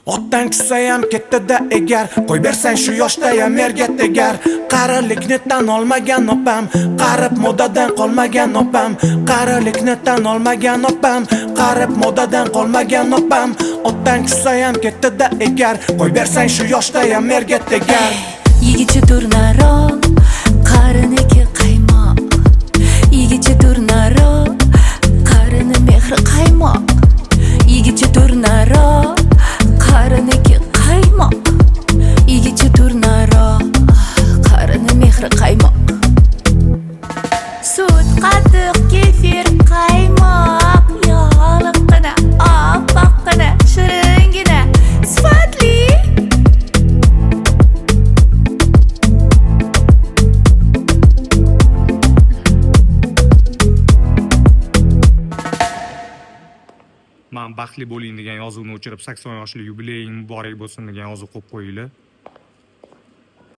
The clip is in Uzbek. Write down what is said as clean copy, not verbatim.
Otdan tushsa ham ketdi-da egar, qo'y bersang shu yoshda ham merga tegar. Qarilikni tan olmagan opam, qarib modadan qolmagan opam. Qarilikni tan olmagan opam, qarib modadan qolmagan opam. Otdan tushsa ham ketdi-da egar, qo'y bersang shu yoshda ham merga tegar. Yigitcha turnaroq, qariniki qaymoq. Yigitcha turnaroq, qarini mehri qaymoq. Yigitcha turnaroq, qariniki qaymoq. Yigitcha turnaroq, qarini mehri qaymoq. Sut, qatiq, kefir, qaymoq, yog'liqqina, oppoqqina, shiringina, sifatli. Men baxtli bo'ling degan yozuvni o'chirib 80 yoshli yubileying muborak bo'lsin degan yozuv qo'yib qo'yinglar.